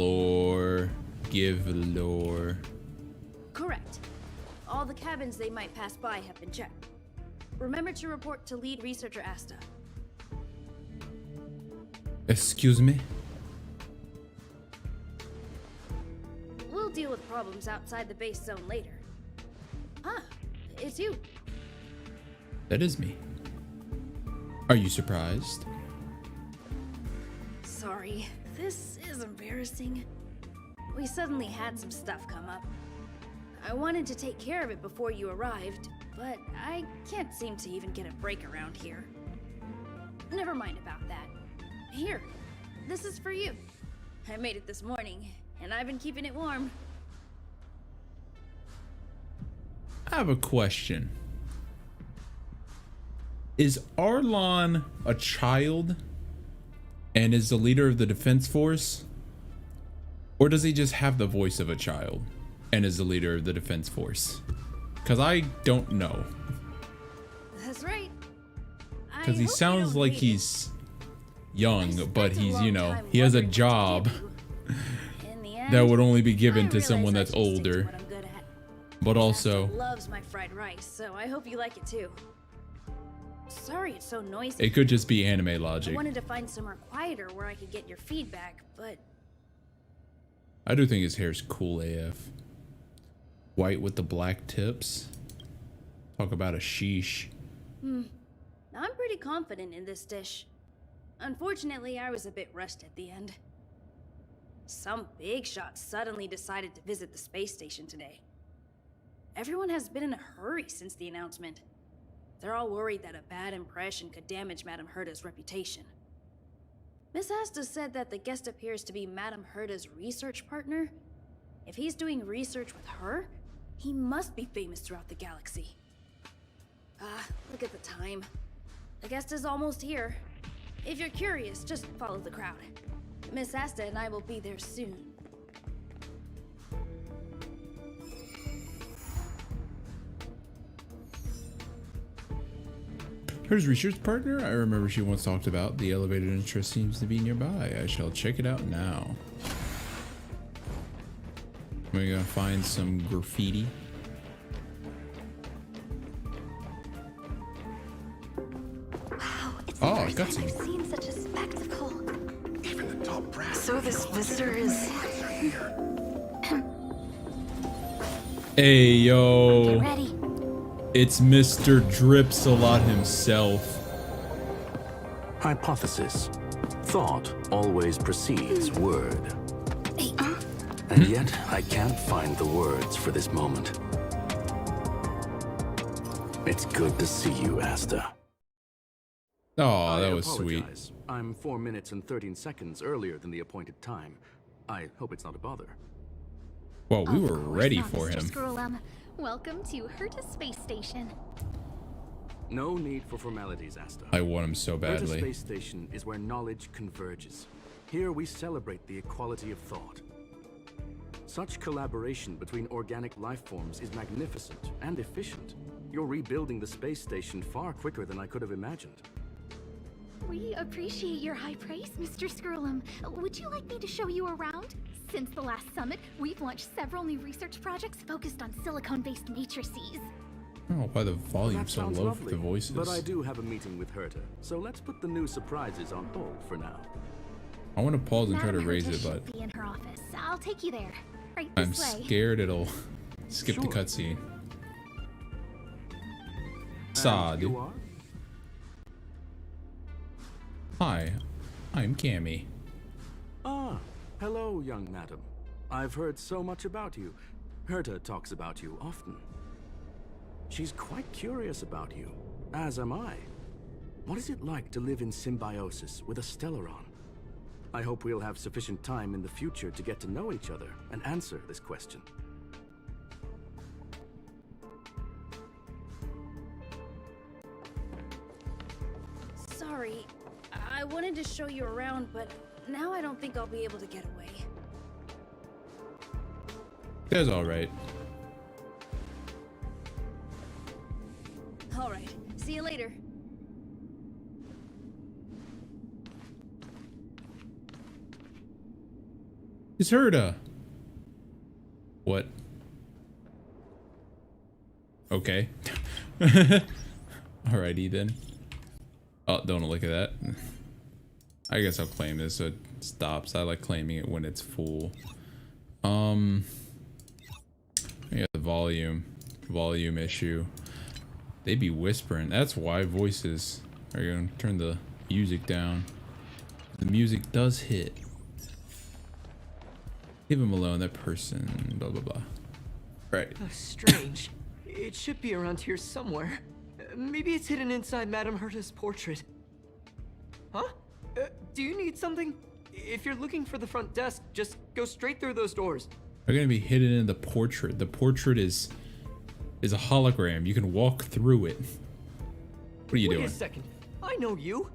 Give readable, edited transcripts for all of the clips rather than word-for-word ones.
lore. Give lore. Correct. All the cabins they might pass by have been checked. Remember to report to lead researcher Asta. Excuse me? We'll deal with problems outside the base zone later. Ah, it's you. That is me. Are you surprised? Sorry, this is embarrassing. We suddenly had some stuff come up. I wanted to take care of it before you arrived, but I can't seem to even get a break around here. Never mind about that. Here, this is for you. I made it this morning, and I've been keeping it warm. I have a question. Is Arlon a child and is the leader of the defense force? Or does he just have the voice of a child and is the leader of the defense force? Because I don't know. That's right. Because he sounds like he's young, but he's, you know, he has a job that would only be given to someone that's older. But also loves my fried rice, so I hope you like it too. Sorry it's so noisy. It could just be anime logic. I wanted to find somewhere quieter where I could get your feedback, but I do think his hair's cool AF. White with the black tips. Talk about a sheesh. I'm pretty confident in this dish. Unfortunately, I was a bit rushed at the end. Some big shot suddenly decided to visit the space station today. Everyone has been in a hurry since the announcement. They're all worried that a bad impression could damage Madame Herta's reputation. Miss Asta said that the guest appears to be Madame Herta's research partner. If he's doing research with her, he must be famous throughout the galaxy. Look at the time. The guest is almost here. If you're curious, just follow the crowd. Miss Asta and I will be there soon. Her's research partner? I remember she once talked about the elevated interest seems to be nearby. I shall check it out now. We're gonna find some graffiti. Wow, it's Oh, the got first some. time I've seen such a spectacle. Even the top brass. So this visitor is... Hey, yo. Get ready. It's Mr. Dripsalot himself. Hypothesis. Thought always precedes word. And yet, I can't find the words for this moment. It's good to see you, Asta. Oh, that was sweet. Apologize. I'm 4 minutes and 13 seconds earlier than the appointed time. I hope it's not a bother. Well, we Of were course ready not, for Mr. him. Scrollum. Welcome to Herta Space Station. No need for formalities, Asta. I want him so Herta badly. Space Station is where knowledge converges. Here we celebrate the equality of thought. Such collaboration between organic life forms is magnificent and efficient. You're rebuilding the space station far quicker than I could have imagined. We appreciate your high praise, Mr. Scrollum. Would you like me to show you around? Since the last summit, we've launched several new research projects focused on silicone-based matrices. I don't know why the volume's so That sounds low for lovely, the voices. But I do have a meeting with Herta, so let's put the new surprises on hold for now. I want to pause and try to Madam raise Herta it, but should be in her office. I'll take you there. Right I'm this way. scared it'll skip the Sure. cutscene. And Sod. you are? Hi, I'm Cammy. Ah, hello, young madam. I've heard so much about you. Herta talks about you often. She's quite curious about you, as am I. What is it like to live in symbiosis with a Stellaron? I hope we'll have sufficient time in the future to get to know each other and answer this question. Sorry, I wanted to show you around, but now I don't think I'll be able to get away. That's alright. Alright, see you later. It's Herta. What? Okay. Alrighty then. Oh, don't look at that. I guess I'll claim this so it stops. I like claiming it when it's full. Yeah, the volume issue. They be whispering. That's why voices are gonna turn the music down. The music does hit. Leave him alone, that person, blah blah blah. Right. Strange. It should be around here somewhere. Maybe it's hidden inside Madame Herta's portrait. Huh? Do you need something? If you're looking for the front desk, just go straight through those doors. They're gonna be hidden in the portrait. The portrait is a hologram. You can walk through it. What are you doing? Wait a second. I know you.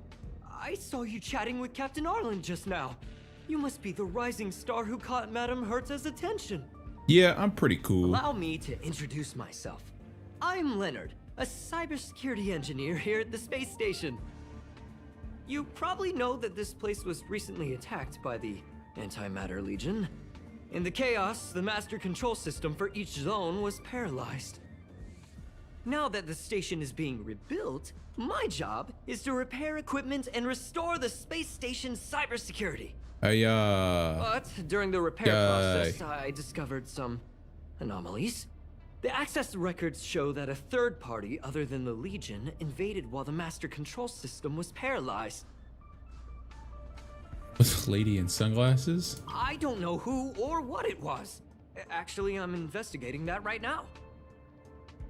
I saw you chatting with Captain Arlen just now. You must be the rising star who caught Madame Herta's attention. Yeah, I'm pretty cool. Allow me to introduce myself. I'm Leonard, a cybersecurity engineer here at the space station. You probably know that this place was recently attacked by the Antimatter Legion. In the chaos, the master control system for each zone was paralyzed. Now that the station is being rebuilt, my job is to repair equipment and restore the space station's cybersecurity. But during the repair process, I discovered some anomalies. The access records show that a third party other than the Legion invaded while the master control system was paralyzed. This lady in sunglasses? I don't know who or what it was. Actually, I'm investigating that right now.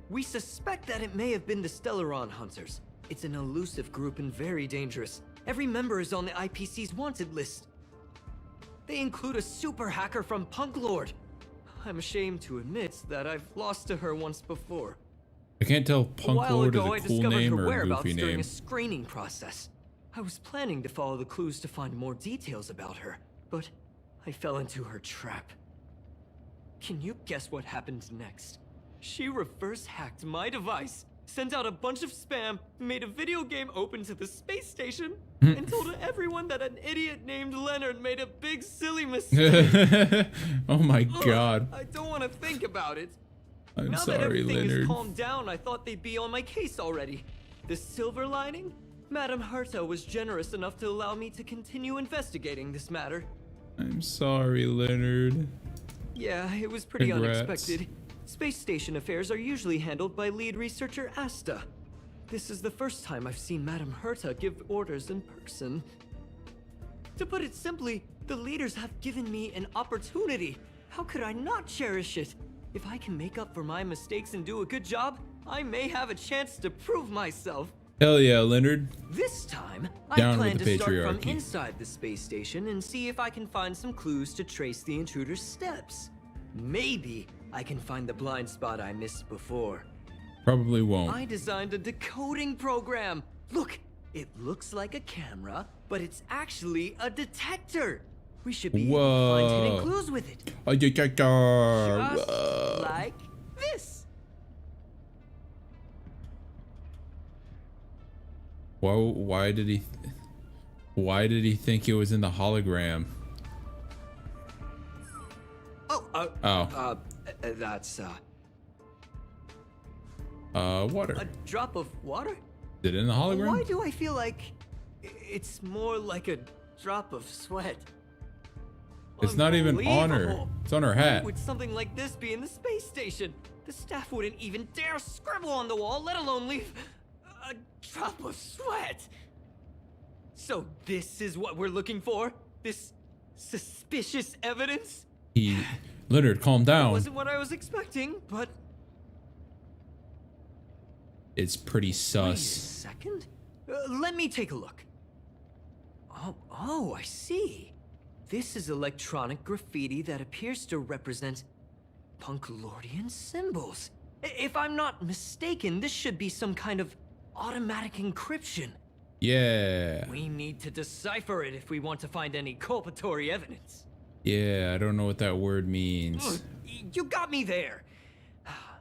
We suspect that it may have been the Stellaron Hunters. It's an elusive group and very dangerous. Every member is on the IPC's wanted list. They include a super hacker from Punk Lord. I'm ashamed to admit that I've lost to her once before. I can't tell Punk Lord is a cool name or a goofy during name. a screening process. I was planning to follow the clues to find more details about her, but I fell into her trap. Can you guess what happened next? She reverse hacked my device, sent out a bunch of spam, made a video game open to the space station, and told everyone that an idiot named Leonard made a big silly mistake. Oh my god. I don't want to think about it. I'm Now that sorry, everything Leonard. is calmed down, I thought they'd be on my case already. The silver lining? Madame Herta was generous enough to allow me to continue investigating this matter. I'm sorry, Leonard. Yeah, it was pretty Congrats. unexpected. Space station affairs are usually handled by lead researcher Asta. This is the first time I've seen Madame Herta give orders in person. To put it simply, the leaders have given me an opportunity. How could I not cherish it? If I can make up for my mistakes and do a good job, I may have a chance to prove myself. Hell yeah, Leonard. This time, Down I plan with the to start from patriarchy. inside the space station and see if I can find some clues to trace the intruder's steps. Maybe I can find the blind spot I missed before. Probably won't. I designed a decoding program. Look, it looks like a camera, but it's actually a detector. We should be able to find hidden Whoa. clues with it. Just Just like this. Why did he think it was in the hologram? That's Water. a drop of water? Is it in the hologram? Why do I feel like it's more like a drop of sweat? It's not even on her. Unbelievable. It's on her Why hat. would something like this be in the space station? The staff wouldn't even dare scribble on the wall, let alone leave a drop of sweat. So this is what we're looking for? This suspicious evidence? Leonard, calm down. Wasn't what I was expecting, but It's pretty wait a sus. second. Let me take a look. Oh, I see. This is electronic graffiti that appears to represent Punklordian symbols. If I'm not mistaken, this should be some kind of automatic encryption. Yeah. We need to decipher it if we want to find any culpatory evidence. Yeah, I don't know what that word means. You got me there.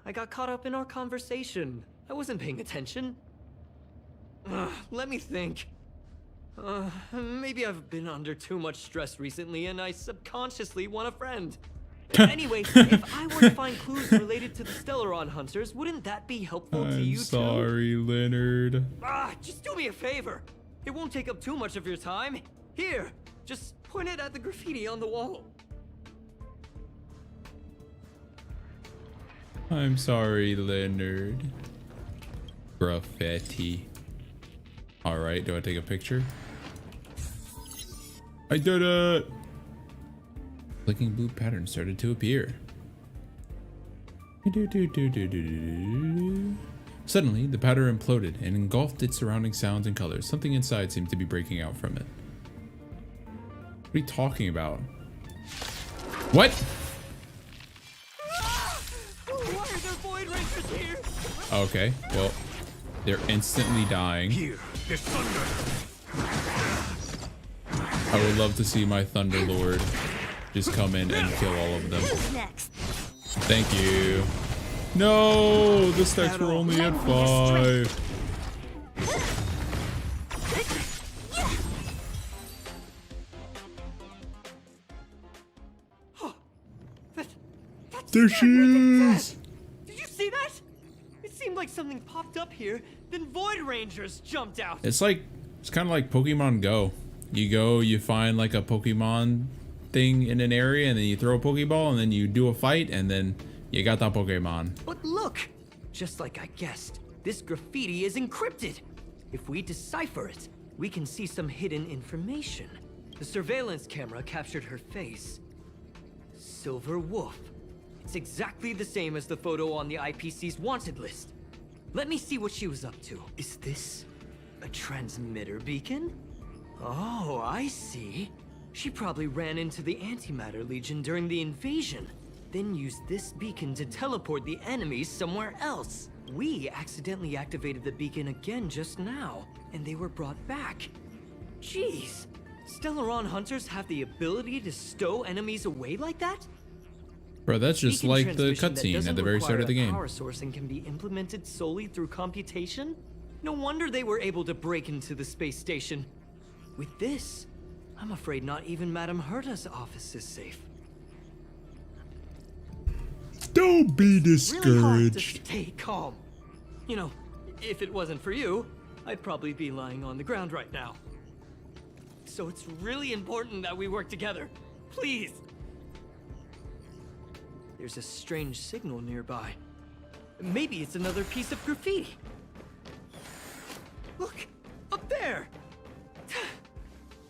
I got caught up in our conversation. I wasn't paying attention. Let me think. Maybe I've been under too much stress recently and I subconsciously want a friend. Anyway, if I were to find clues related to the Stellaron hunters, wouldn't that be helpful to you I'm sorry, Leonard. too? Just do me a favor. It won't take up too much of your time. Here, just point it at the graffiti on the wall. I'm sorry, Leonard. Graffiti. Alright, do I take a picture? I did it! Clicking blue pattern started to appear. Suddenly, the pattern imploded and engulfed its surrounding sounds and colors. Something inside seemed to be breaking out from it. What are you talking about? What? Why are there Void Rangers here? Okay, well, they're instantly dying. Here, there's thunder. I would love to see my Thunder Lord just come in and kill all of them. Next. Thank you. No, the stacks were only at 5. There she is. Did you see that? It seemed like something popped up here, then Void Rangers jumped out. It's kind of like Pokemon Go. You go, you find like a Pokemon thing in an area, and then you throw a Pokeball, and then you do a fight, and then you got that Pokemon. But look, just like I guessed, this graffiti is encrypted. If we decipher it, we can see some hidden information. The surveillance camera captured her face. Silver Wolf. It's exactly the same as the photo on the IPC's wanted list. Let me see what she was up to. Is this a transmitter beacon? Oh, I see. She probably ran into the Antimatter Legion during the invasion, then used this beacon to teleport the enemies somewhere else. We accidentally activated the beacon again just now, and they were brought back. Jeez, Stellaron hunters have the ability to stow enemies away like that? Bro, that's just Beacon like the transmission that cutscene at doesn't the very start of the require a game. power source and can be implemented solely through computation? No wonder they were able to break into the space station. With this, I'm afraid not even Madame Herta's office is safe. Don't be Really hard to discouraged. stay calm. You know, if it wasn't for you, I'd probably be lying on the ground right now. So it's really important that we work together. Please. There's a strange signal nearby. Maybe it's another piece of graffiti. Look, up there.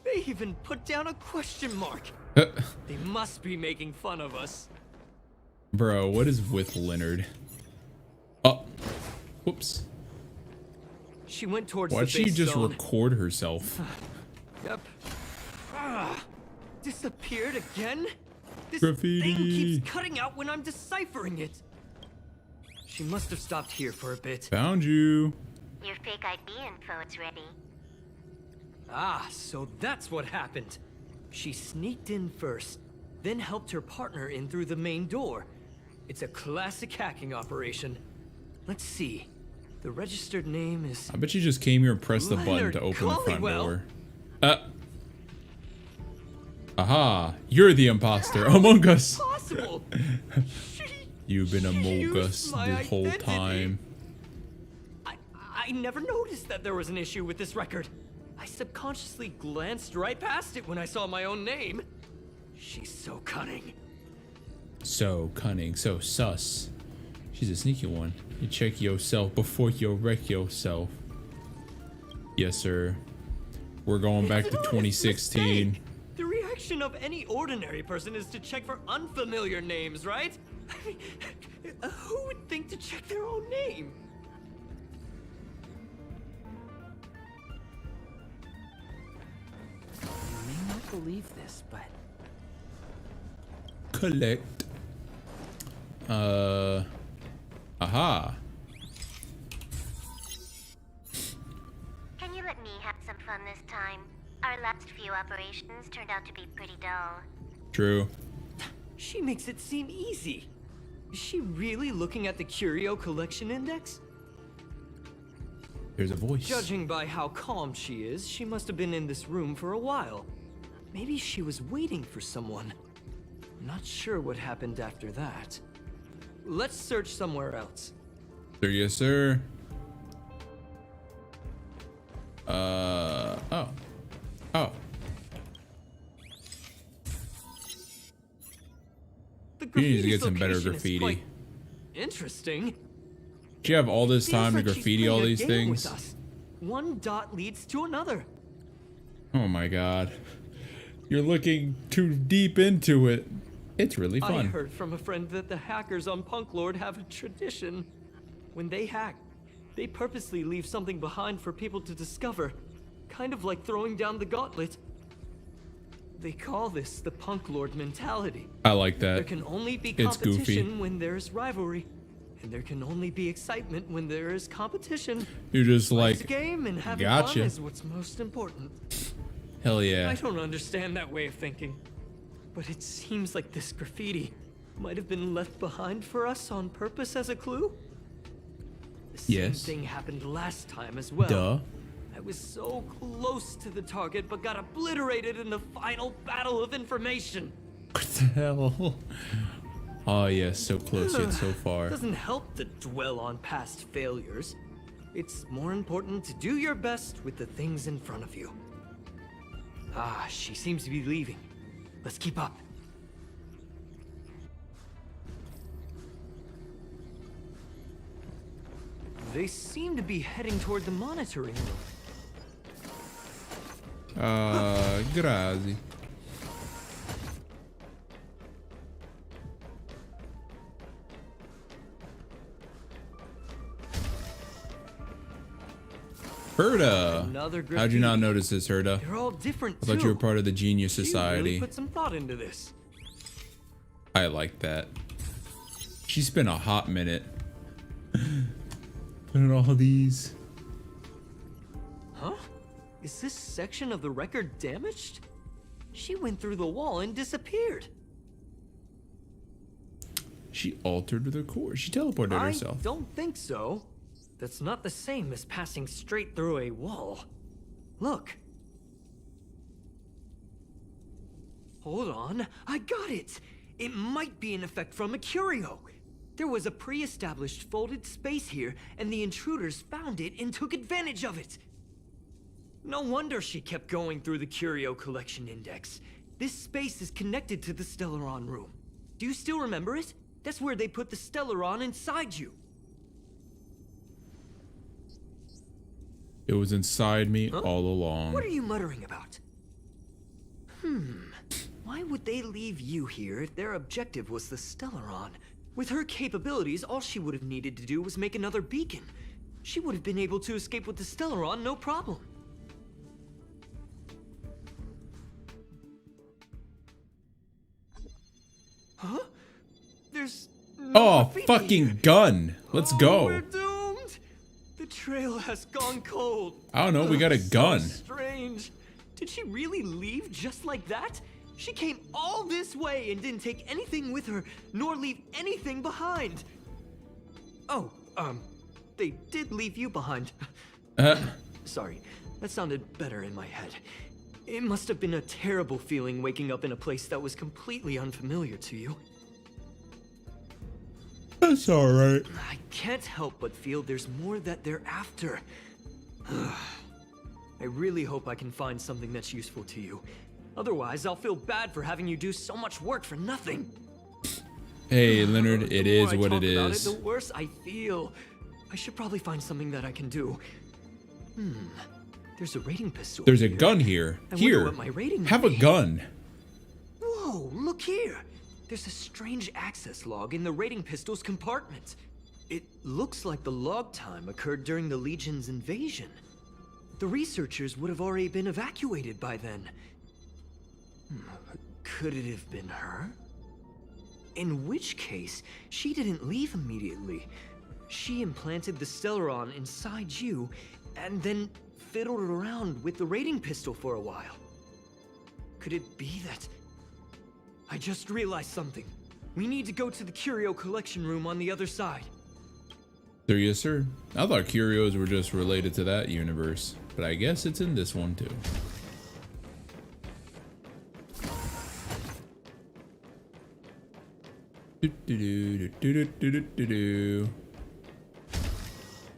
They even put down a question mark. They must be making fun of us. Bro, what is with Leonard? Oh, whoops. She went towards Why'd the she base just zone. record herself? Yep. Disappeared again? This Graffiti. thing keeps cutting out when I'm deciphering it. She must have stopped here for a bit. Found you. Your fake ID info is ready. So that's what happened. She sneaked in first, then helped her partner in through the main door. It's a classic hacking operation. Let's see. The registered name is... I bet you just came here and pressed the button Leonard to open the front Collywell. door. Aha, you're the imposter among us. Possible. You've been among used us my the whole identity. time. I never noticed that there was an issue with this record. I subconsciously glanced right past it when I saw my own name. She's so cunning. So cunning, so sus. She's a sneaky one. You check yourself before you wreck yourself. Yes, sir. We're going back to It's an honest 2016. mistake. The reaction of any ordinary person is to check for unfamiliar names, right? I mean, who would think to check their own name? You may not believe this, but Collect. Aha. Can you let me have some fun this time? Our last few operations turned out to be pretty dull. True. she makes it seem easy. Is she really looking at the Curio Collection Index? There's a voice. Judging by how calm she is, she must have been in this room for a while. Maybe she was waiting for someone. I'm not sure what happened after that. Let's search somewhere else. Sir, yes, sir. Oh. Oh. The You need to graffiti's get some better location is graffiti. quite interesting. Do you have all this Feels time to like she's graffiti all playing a these game with things? us. One dot leads to another. Oh my god. You're looking too deep into it. It's really I fun. heard from a friend that the hackers on Punk Lord have a tradition. When they hack, they purposely leave something behind for people to discover. Kind of like throwing down the gauntlet. They call this the Punk Lord mentality. I like There that. can only be It's goofy. competition when there's rivalry. And there can only be excitement when there is competition. You're just Life's like, a game and having gotcha. fun is what's most important. hell yeah. I don't understand that way of thinking. But it seems like this graffiti might have been left behind for us on purpose as a clue. The same Yes. thing happened last time as well. Duh. I was so close to the target, but got obliterated in the final battle of information. What the hell? Oh yes, so close yet so far. Doesn't help to dwell on past failures. It's more important to do your best with the things in front of you. Ah, she seems to be leaving. Let's keep up. They seem to be heading toward the monitoring room. Grazie. Herda. Another How'd you not graffiti. notice this, Herda? They're all different I thought you were part of the Genius She really Society. put some thought into this. I like that. She spent a hot minute putting all these. Huh? Is this section of the record damaged? She went through the wall and disappeared. She altered the course. She teleported I herself. don't think so. That's not the same as passing straight through a wall. Look. Hold on, I got it! It might be an effect from a curio. There was a pre-established folded space here, and the intruders found it and took advantage of it. No wonder she kept going through the curio collection index. This space is connected to the Stellaron room. Do you still remember it? That's where they put the Stellaron inside you. It was inside me all along. What are you muttering about? Why would they leave you here if their objective was the Stellaron? With her capabilities, all she would have needed to do was make another beacon. She would have been able to escape with the Stellaron, no problem. Huh? There's no Oh, graffiti fucking here. gun. Let's Oh, go. we're doomed. The trail has gone cold. I don't know, we got a So gun. strange. Did she really leave just like that? She came all this way and didn't take anything with her, nor leave anything behind. Oh, they did leave you behind. Sorry, that sounded better in my head. It must have been a terrible feeling waking up in a place that was completely unfamiliar to you. That's alright. I can't help but feel there's more that they're after. I really hope I can find something that's useful to you. Otherwise, I'll feel bad for having you do so much work for nothing. Hey, Leonard, it The is more I what talk it about is. the worse I feel. I should probably find something that I can do. There's a rating pistol. There's a here. gun here. I wonder Here. what my rating Have would a be. gun. Whoa, look here! There's a strange access log in the rating pistol's compartment. It looks like the log time occurred during the Legion's invasion. The researchers would have already been evacuated by then. Could it have been her? In which case, she didn't leave immediately. She implanted the Stellaron inside you, and then fiddled around with the rating pistol for a while. Could it be that... I just realized something. We need to go to the curio collection room on the other side. There, yes, sir. I thought curios were just related to that universe, but I guess it's in this one too.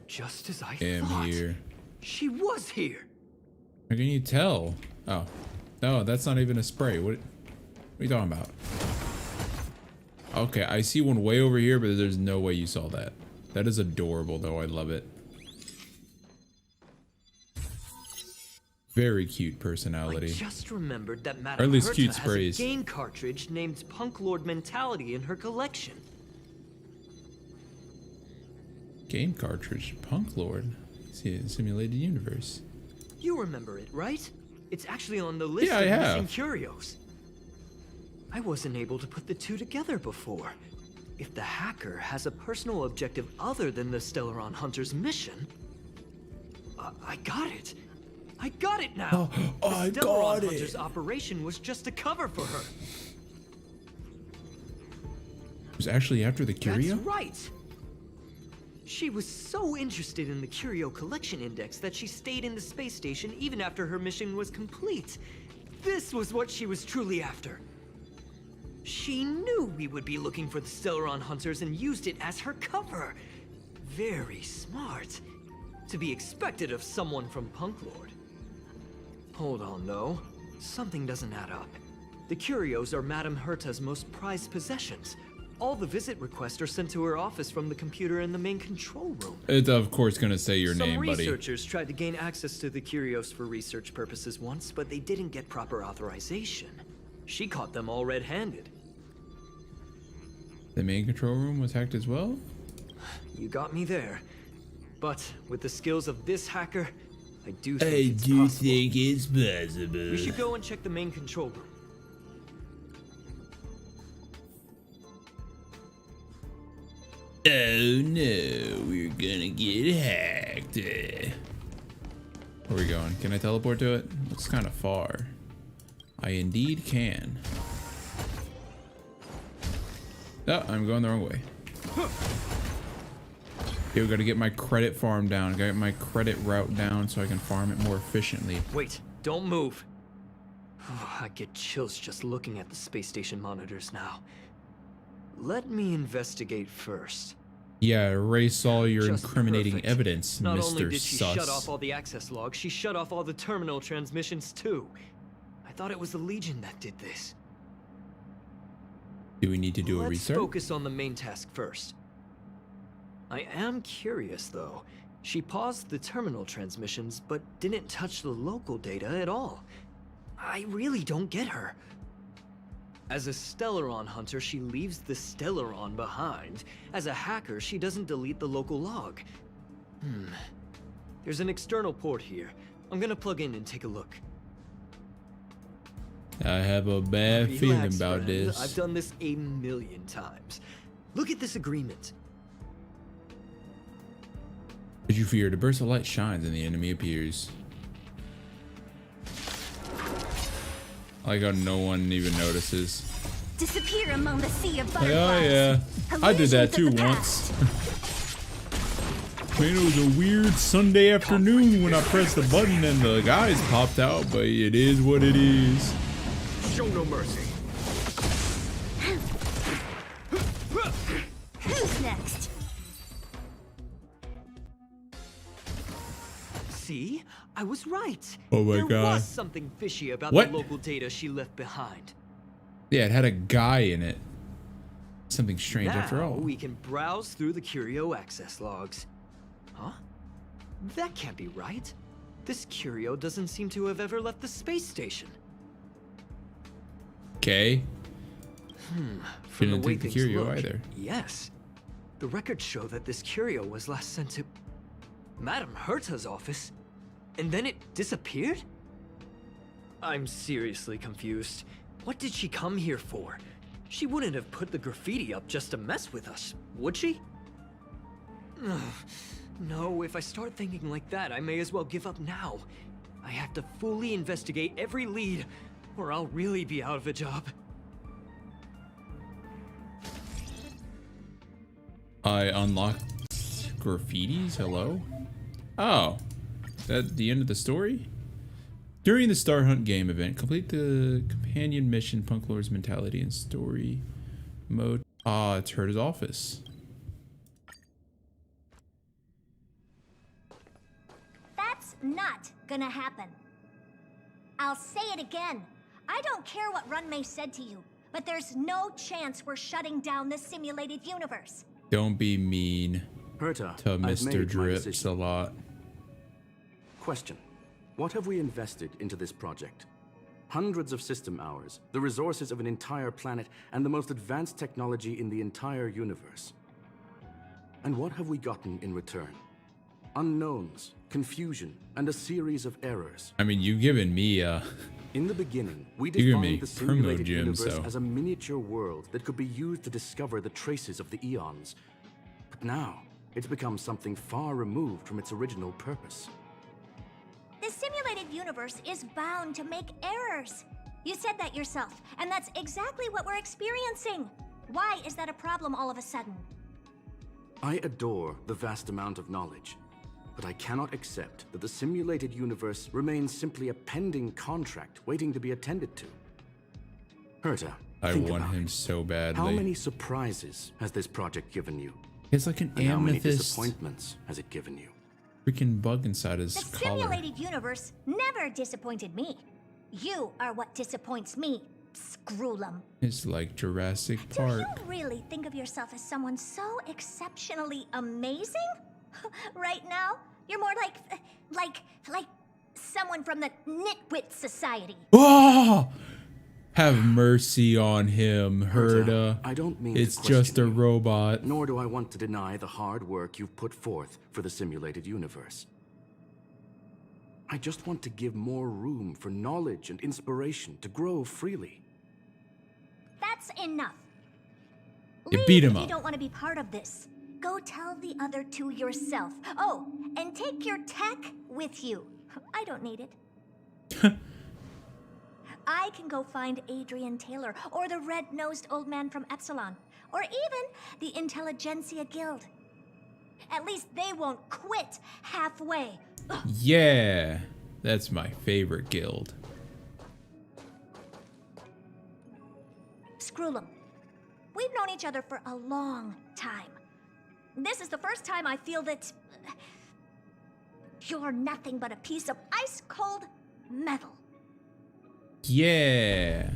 Just as I Am thought. here. She was here. How can you tell? Oh, no, that's not even a spray. What are you talking about? Okay, I see one way over here, but there's no way you saw that. That is adorable, though. I love it. Very cute personality. I just remembered that Or Madame at least Herta cute has sprays. a game cartridge named Punk Lord Mentality in her collection. Game cartridge, Punk Lord. See it in Simulated Universe. You remember it, right? It's actually on the list Yeah, I of have. missing curios. I wasn't able to put the two together before. If the hacker has a personal objective other than the Stellaron Hunter's mission, I got it. I got it now. Oh, the I Stellaron got it. Hunter's operation was just a cover for her. It was actually after the curio? That's right. She was so interested in the Curio Collection Index that she stayed in the space station even after her mission was complete. This was what she was truly after. She knew we would be looking for the Stellaron Hunters and used it as her cover. Very smart. To be expected of someone from Punk Lord. Hold on, though. Something doesn't add up. The curios are Madame Herta's most prized possessions. All the visit requests are sent to her office from the computer in the main control room. It's of course gonna say your Some name, buddy. researchers tried to gain access to the curios for research purposes once, but they didn't get proper authorization. She caught them all red-handed. The main control room was hacked as well? You got me there. But with the skills of this hacker, I do think it's possible. it's possible. We should go and check the main control room. Oh no, we're gonna get hacked. Where are we going? Can I teleport to it? Looks kind of far. I indeed can. Oh, I'm going the wrong way. Okay, we gotta get my credit farm down. Gotta get my credit route down so I can farm it more efficiently. Wait, don't move. I get chills just looking at the space station monitors now. Let me investigate first. Yeah, erase all your Just incriminating perfect. evidence, Not Mr. only did she Sus. shut off all the access logs, she shut off all the terminal transmissions too. I thought it was the Legion that did this. Do we need to do a Let's restart? focus on the main task first. I am curious though. She paused the terminal transmissions, but didn't touch the local data at all. I really don't get her. As a Stellaron hunter, she leaves the Stellaron behind. As a hacker, she doesn't delete the local log. There's an external port here. I'm gonna plug in and take a look. I have a bad feeling Relax, about friend. this. I've done this a million times. Look at this agreement. As you fear, the burst of light shines and the enemy appears. I like how no one even notices. Disappear among the sea of Oh butterflies. yeah, I did that too Illusions of the once. past. Man, it was a weird Sunday afternoon when I pressed the button and the guys popped out, but it is what it is. Show no mercy. Who's next? See? I was right. Oh my there God. was something fishy about What? the local data she left behind. Yeah, it had a guy in it. Something strange after Now all. we can browse through the Curio access logs. Huh? That can't be right. This Curio doesn't seem to have ever left the space station. Okay. From Didn't the way take the things curio look, either. Yes. The records show that this Curio was last sent to Madame Herta's office, and then it disappeared? I'm seriously confused. What did she come here for? She wouldn't have put the graffiti up just to mess with us, would she? Ugh. No, if I start thinking like that, I may as well give up now. I have to fully investigate every lead, or I'll really be out of a job. I unlocked graffitis? Hello? Oh. Is that the end of the story? During the Starhunt game event, complete the companion mission, Punk Lord's Mentality and Story Mode. Ah, it's Herta's office. That's not gonna happen. I'll say it again. I don't care what Runmei said to you, but there's no chance we're shutting down the simulated universe. Don't be mean Herta, to I've made Mr. my Drips decision. a lot. Question. What have we invested into this project? Hundreds of system hours, the resources of an entire planet, and the most advanced technology in the entire universe. And what have we gotten in return? Unknowns, confusion, and a series of errors. I mean, you've given me In the beginning, we You give me defined the Primo simulated Gym, universe so- as a miniature world that could be used to discover the traces of the eons. But now, it's become something far removed from its original purpose. The simulated universe is bound to make errors. You said that yourself, and that's exactly what we're experiencing. Why is that a problem all of a sudden? I adore the vast amount of knowledge, but I cannot accept that the simulated universe remains simply a pending contract waiting to be attended to. Herta, I think want about him it. so badly. How many surprises has this project given you? It's like an And how many amethyst disappointments has it given you? freaking bug inside his The collar. simulated universe never disappointed me. You are what disappoints me, Scroolum. It's like Jurassic Do Park. you really think of yourself as someone so exceptionally amazing? Right now, you're more like someone from the Nitwit Society. Oh! Have mercy on him, Herta. I don't mean to It's just a question you, robot. Nor do I want to deny the hard work you've put forth for the simulated universe. I just want to give more room for knowledge and inspiration to grow freely. That's enough. You Leave beat him if up. You don't want to be part of this. Go tell the other two yourself. Oh, and take your tech with you. I don't need it. I can go find Adrian Taylor, or the red-nosed old man from Epsilon, or even the Intelligentsia Guild. At least they won't quit halfway. Yeah, that's my favorite guild. Scroolum, we've known each other for a long time. This is the first time I feel that you're nothing but a piece of ice-cold metal. Yeah.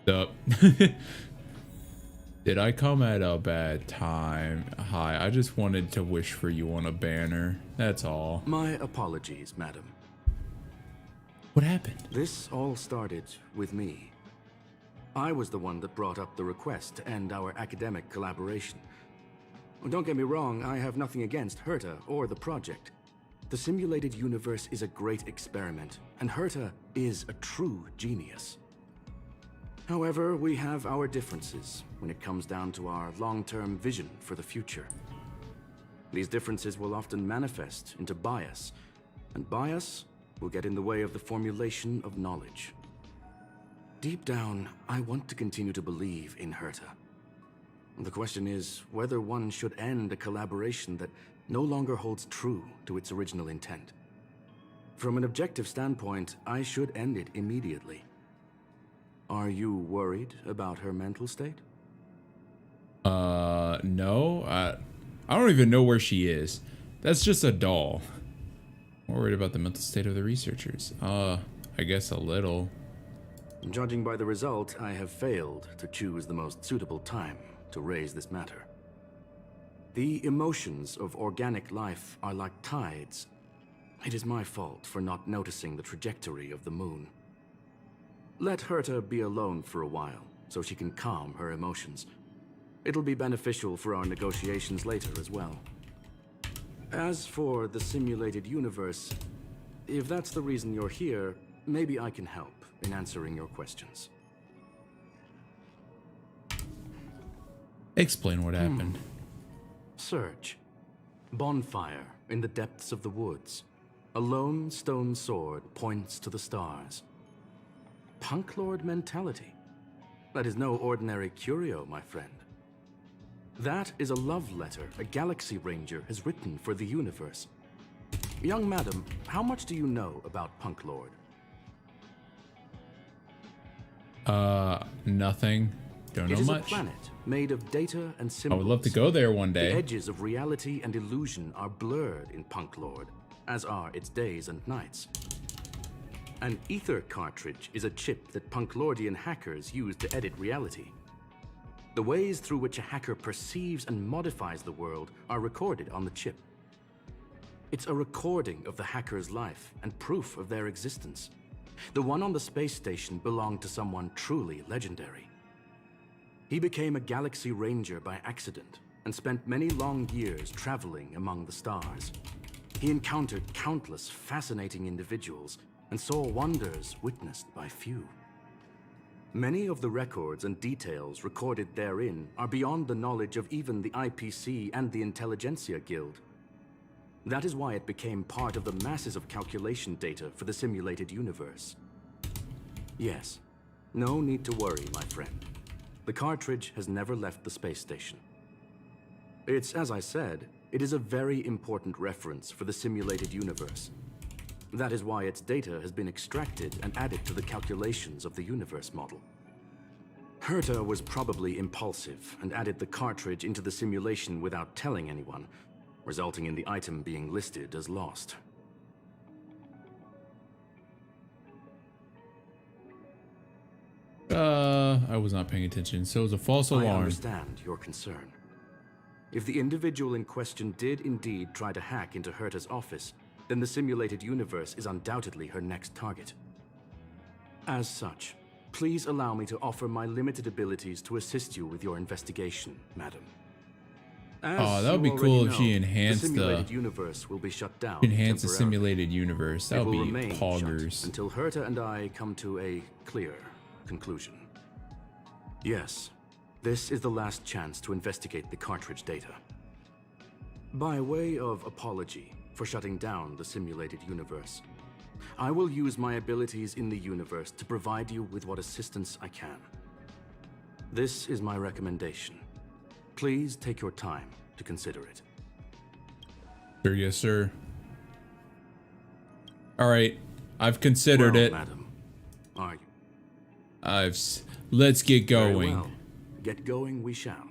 Up. Did I come at a bad time? Hi, I just wanted to wish for you on a banner. That's all. My apologies, madam. What happened? This all started with me. I was the one that brought up the request to end our academic collaboration. Don't get me wrong, I have nothing against Herta or the project. The simulated universe is a great experiment, and Herta is a true genius. However, we have our differences when it comes down to our long-term vision for the future. These differences will often manifest into bias, and bias will get in the way of the formulation of knowledge. Deep down, I want to continue to believe in Herta. The question is whether one should end a collaboration that no longer holds true to its original intent. From an objective standpoint, I should end it immediately. Are you worried about her mental state? No. I don't even know where she is. That's just a doll. I'm worried about the mental state of the researchers. I guess a little. Judging by the result, I have failed to choose the most suitable time to raise this matter. The emotions of organic life are like tides. It is my fault for not noticing the trajectory of the moon. Let Herta be alone for a while, so she can calm her emotions. It'll be beneficial for our negotiations later as well. As for the simulated universe, if that's the reason you're here, maybe I can help in answering your questions. Explain what happened. Surge. Bonfire in the depths of the woods. A lone stone sword points to the stars. Punk Lord mentality. That is no ordinary curio, my friend. That is a love letter a Galaxy Ranger has written for the universe. Young madam, how much do you know about Punk Lord? Nothing. Don't know It is much. a planet made of data and I symbols. would love to go there one The day. edges of reality and illusion are blurred in Punk Lord, as are its days and nights. An ether cartridge is a chip that Punklordian hackers use to edit reality. The ways through which a hacker perceives and modifies the world are recorded on the chip. It's a recording of the hacker's life and proof of their existence. The one on the space station belonged to someone truly legendary. He became a Galaxy Ranger by accident and spent many long years traveling among the stars. He encountered countless fascinating individuals and saw wonders witnessed by few. Many of the records and details recorded therein are beyond the knowledge of even the IPC and the Intelligentsia Guild. That is why it became part of the masses of calculation data for the simulated universe. Yes, no need to worry, my friend. The cartridge has never left the space station. It's, as I said, it is a very important reference for the simulated universe. That is why its data has been extracted and added to the calculations of the universe model. Herta was probably impulsive and added the cartridge into the simulation without telling anyone, resulting in the item being listed as lost. I was not paying attention, so it was a false alarm. I understand your concern. If the individual in question did indeed try to hack into Herta's office, then the simulated universe is undoubtedly her next target. As such, please allow me to offer my limited abilities to assist you with your investigation, madam. Oh, that would be cool if she enhanced the simulated universe will be shut down. Enhance the temporarily. simulated universe. That It would will be remain poggers. shut until Herta and I come to a clear conclusion. Yes, this is the last chance to investigate the cartridge data. By way of apology for shutting down the simulated universe, I will use my abilities in the universe to provide you with what assistance I can. This is my recommendation. Please take your time to consider it. Sure, yes, sir. All right, I've considered Well, it. madam, are you? Let's get Very going. well. Get going we shall.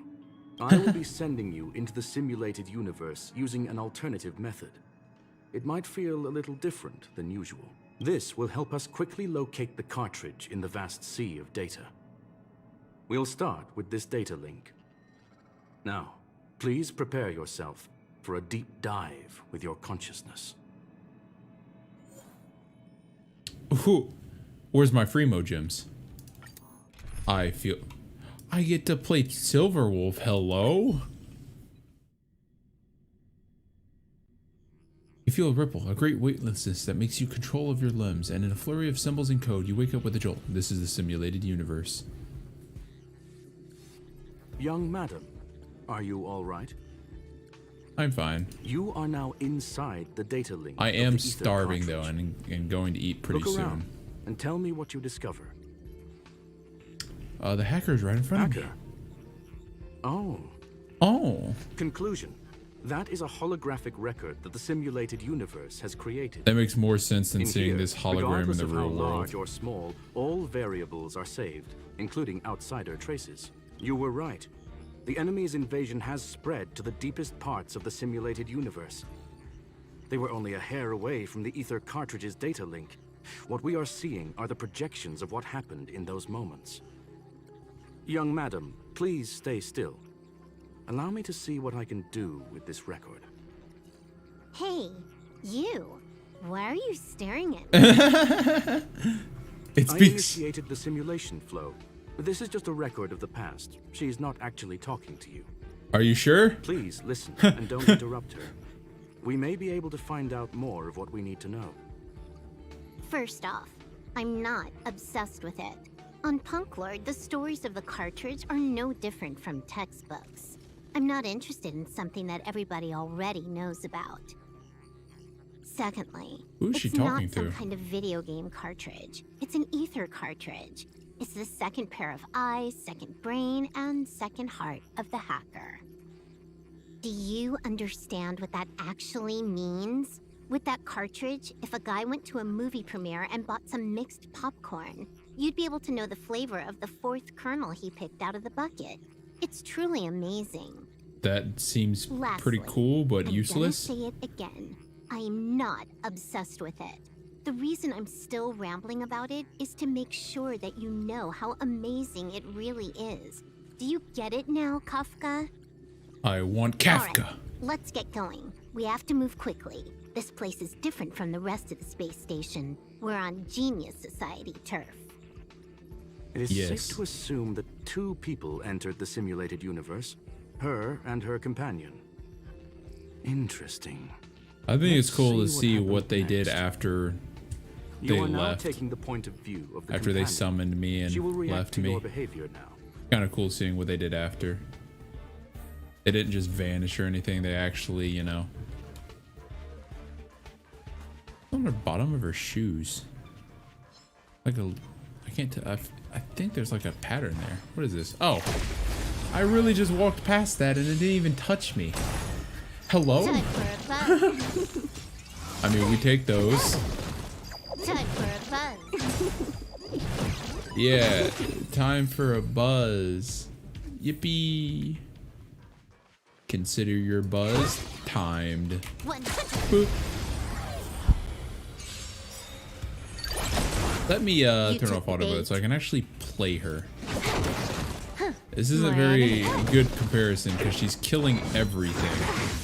I will be sending you into the simulated universe using an alternative method. It might feel a little different than usual. This will help us quickly locate the cartridge in the vast sea of data. We'll start with this data link. Now, please prepare yourself for a deep dive with your consciousness. Ooh, where's my Freemo gems? I get to play Silverwolf. Hello? You feel a ripple, a great weightlessness that makes you control of your limbs, and in a flurry of symbols and code, you wake up with a jolt. This is the simulated universe. Young madam, are you all right? I'm fine. You are now inside the data link. I of the am ether starving though, cartridge. and going to eat pretty Look around soon. and tell me what you discover. The hacker's right in front of me. Oh. Oh. Conclusion. That is a holographic record that the simulated universe has created. That makes more sense than In seeing here, this hologram in regardless the of real how world. large or small, all variables are saved, including outsider traces. You were right. The enemy's invasion has spread to the deepest parts of the simulated universe. They were only a hair away from the ether cartridge's data link. What we are seeing are the projections of what happened in those moments. Young madam, please stay still. Allow me to see what I can do with this record. Hey, you. Why are you staring at me? It I speaks. initiated the simulation flow. This is just a record of the past. She's not actually talking to you. Are you sure? Please listen and don't interrupt her. We may be able to find out more of what we need to know. First off, I'm not obsessed with it. On Punklord, the stories of the cartridge are no different from textbooks. I'm not interested in something that everybody already knows about. Secondly, Who's she it's talking not some to? kind of video game cartridge. It's an ether cartridge. It's the second pair of eyes, second brain, and second heart of the hacker. Do you understand what that actually means? With that cartridge, if a guy went to a movie premiere and bought some mixed popcorn, you'd be able to know the flavor of the 4th kernel he picked out of the bucket. It's truly amazing. That seems Lastly, pretty cool, but useless. I'm gonna say it again. I am not obsessed with it. The reason I'm still rambling about it is to make sure that you know how amazing it really is. Do you get it now, Kafka? I want Kafka. All right, let's get going. We have to move quickly. This place is different from the rest of the space station. We're on Genius Society turf. It is Yes. safe to assume that 2 people entered the simulated universe. Her and her companion. Interesting. I think it's Let's cool to see see what what they happened did next. after You they are now left. taking the point of view of the After they companion. summoned me and She will react left to me. your behavior now. Kind of cool seeing what they did after. They didn't just vanish or anything. They actually, you know. On the bottom of her shoes. Like a, I can't tell. I think there's like a pattern there. What is this? Oh, I really just walked past that and it didn't even touch me. Hello? Time for a buzz. I mean, we take those. Time for a buzz. Yeah, time for a buzz. Yippee. Consider your buzz timed. 100. Boop. Let me turn took off the auto mode bait. so I can actually play her. This is a More very enemy. good comparison because she's killing everything.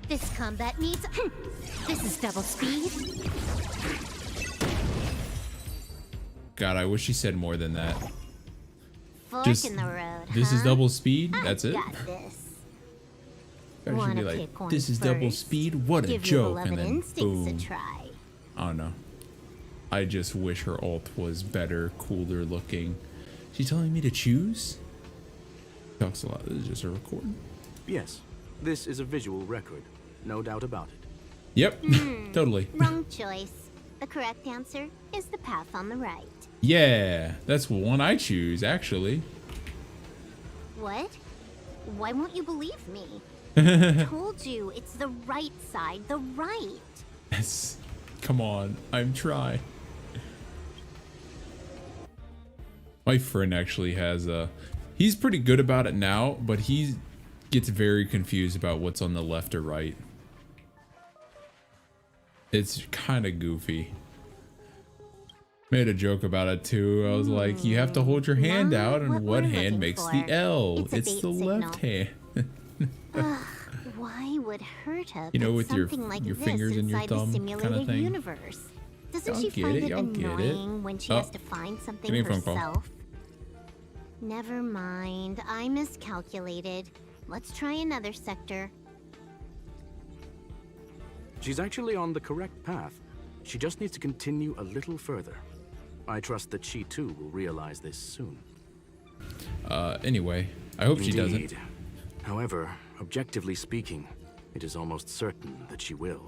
This combat needs. This is double speed. God, I wish she said more than that. Fork Just, in the road. This is huh? double speed? That's it? Got this. I should Wanna be like, pick one this is double first? speed? What a Give your joke. beloved And then instincts boom. a try. I don't know. I just wish her ult was better, cooler looking. She's telling me to choose? Talks a lot. This is just a recording. Yes, this is a visual record. No doubt about it. Yep, totally. Wrong choice. The correct answer is the path on the right. Yeah, that's one I choose, actually. What? Why won't you believe me? I told you, it's the right side, the right. Yes. Come on, I'm trying. My friend actually has a... He's pretty good about it now, but he gets very confused about what's on the left or right. It's kind of goofy. Made a joke about it too. I was like, you have to hold your hand Not out, and what what we're hand looking makes for. the L? It's a It's bait the signal. left hand. Why would Herta You know, put with your- something like your this fingers in your inside the thumb simulated kinda thing? universe? Doesn't Y'all she get find it, it y'all get it. annoying when she Oh. has to find something Getting a phone call. herself? Never mind, I miscalculated. Let's try another sector. She's actually on the correct path. She just needs to continue a little further. I trust that she too will realize this soon. Anyway, I hope she doesn't. Indeed. However, objectively speaking, it is almost certain that she will.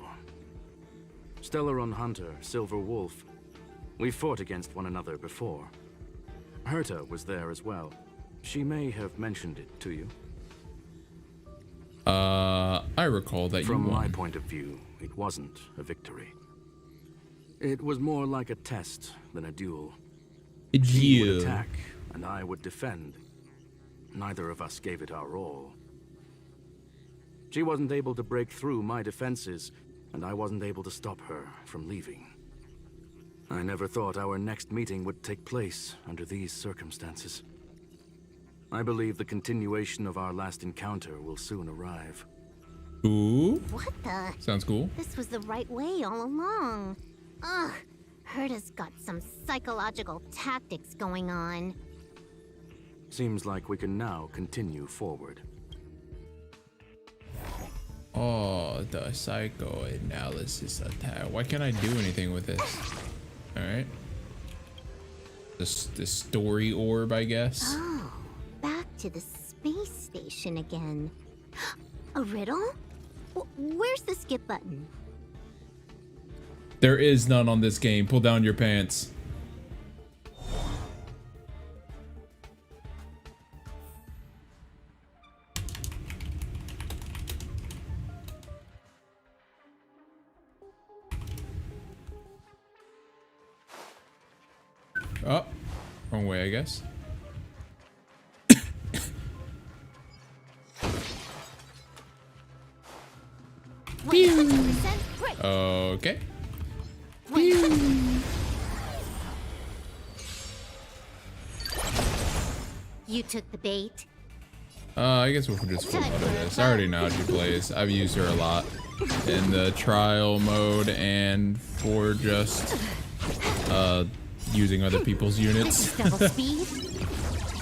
Stellaron Hunter, Silver Wolf. We fought against one another before. Herta was there as well. She may have mentioned it to you. I recall that From you my won. point of view, it wasn't a victory. It was more like a test than a duel. She would Yeah. attack, and I would defend. Neither of us gave it our all. She wasn't able to break through my defenses, and I wasn't able to stop her from leaving. I never thought our next meeting would take place under these circumstances. I believe the continuation of our last encounter will soon arrive. Ooh, What the? sounds cool. This was the right way all along. Ugh, Herta's got some psychological tactics going on. Seems like we can now continue forward. Oh, the psychoanalysis attack. Why can't I do anything with this? Alright. The story orb, I guess. Oh, back to the space station again. A riddle? Where's the skip button? There is none on this game. Pull down your pants. Oh, wrong way, I guess. 100% great. Okay. You took the bait. I guess we'll just flip out of this. I already know how she plays. I've used her a lot in the trial mode and for just using other people's units. Double speed.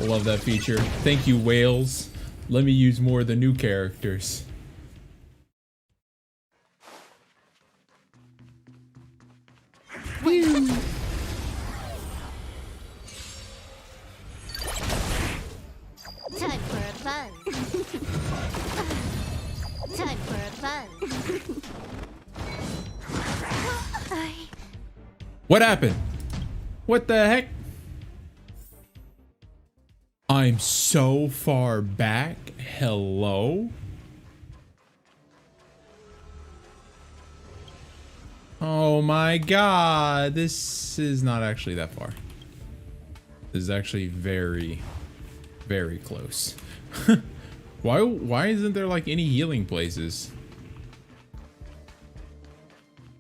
Love that feature. Thank you, Wales. Let me use more of the new characters. Time for a buzz. Time for a buzz. What happened? What the heck? I'm so far back. Hello? Oh my god. This is not actually that far. This is actually very, very close. Why isn't there like any healing places?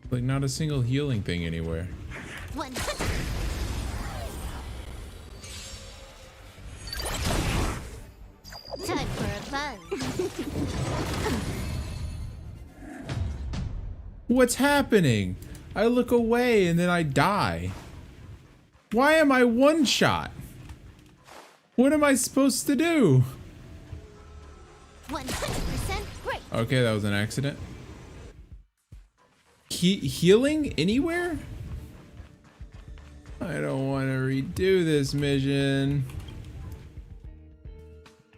Like not a single healing thing anywhere. 100. Time for a buzz. What's happening? I look away and then I die. Why am I one shot? What am I supposed to do? 100% great. Okay, that was an accident. Healing anywhere? I don't want to redo this mission.